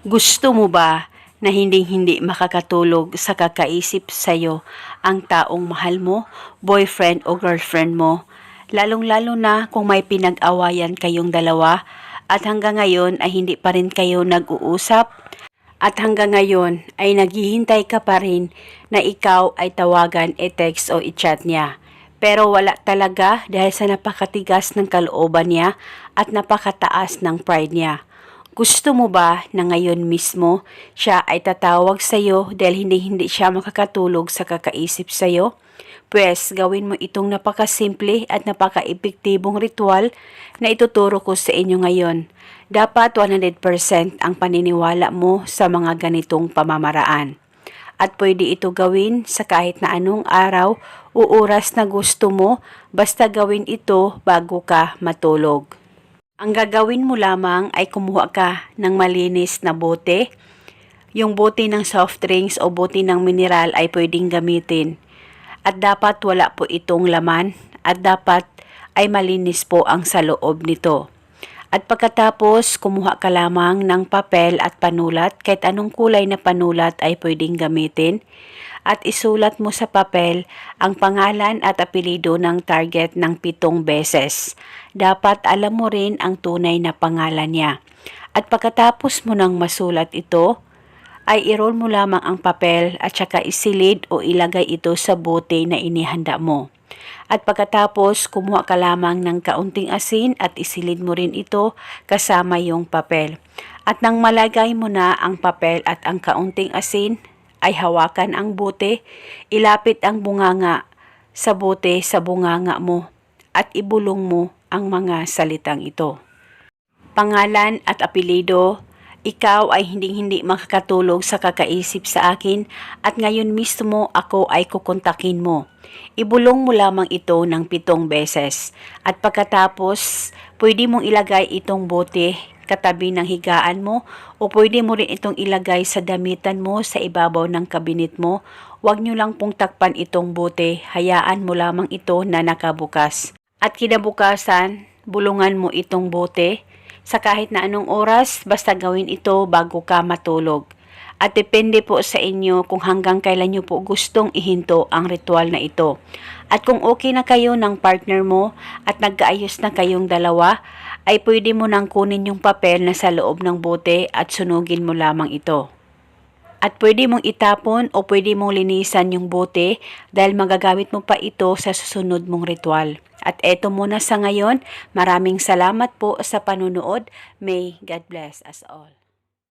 Gusto mo ba na hinding-hindi makakatulog sa kakaisip sa'yo ang taong mahal mo, boyfriend o girlfriend mo? Lalong-lalo na kung may pinag-awayan kayong dalawa at hanggang ngayon ay hindi pa rin kayo nag-uusap at hanggang ngayon ay naghihintay ka pa rin na ikaw ay tawagan, i-text o i-chat niya. Pero wala talaga dahil sa napakatigas ng kalooban niya at napakataas ng pride niya. Gusto mo ba na ngayon mismo siya ay tatawag sa iyo dahil hindi siya makakatulog sa kakaisip sa iyo? Pwes gawin mo itong napakasimple at napaka-epektibong ritual na ituturo ko sa inyo ngayon. Dapat 100% ang paniniwala mo sa mga ganitong pamamaraan. At pwede ito gawin sa kahit na anong araw o oras na gusto mo, basta gawin ito bago ka matulog. Ang gagawin mo lamang ay kumuha ka ng malinis na bote. Yung bote ng soft drinks o bote ng mineral ay pwedeng gamitin. At dapat wala po itong laman at dapat ay malinis po ang sa loob nito. At pagkatapos, kumuha ka lamang ng papel at panulat, kahit anong kulay na panulat ay pwedeng gamitin. At isulat mo sa papel ang pangalan at apelido ng target ng 7 beses. Dapat alam mo rin ang tunay na pangalan niya. At pagkatapos mo nang masulat ito, ay i-roll mo lamang ang papel at saka isilid o ilagay ito sa bote na inihanda mo. At pagkatapos, kumuha ka lamang ng kaunting asin at isilid mo rin ito kasama yung papel. At nang malagay mo na ang papel at ang kaunting asin, ay hawakan ang bote, ilapit ang bunganga sa bote sa bunganga mo at ibulong mo ang mga salitang ito. Pangalan at apelido, ikaw ay hindi makakatulog sa kakaisip sa akin at ngayon mismo ako ay kukontakin mo. Ibulong mo lamang ito ng 7 beses at pagkatapos pwede mong ilagay itong bote katabi ng higaan mo o pwede mo rin itong ilagay sa damitan mo sa ibabaw ng kabinet mo. Huwag nyo lang pong takpan itong bote, hayaan mo lamang ito na nakabukas. At kinabukasan, bulungan mo itong bote sa kahit na anong oras, basta gawin ito bago ka matulog. At depende po sa inyo kung hanggang kailan nyo po gustong ihinto ang ritual na ito. At kung okay na kayo ng partner mo at nagkaayos na kayong dalawa, ay pwede mo nang kunin yung papel na sa loob ng bote at sunugin mo lamang ito. At pwede mong itapon o pwede mong linisan yung bote dahil magagamit mo pa ito sa susunod mong ritual. At eto muna sa ngayon, maraming salamat po sa panunood. May God bless us all.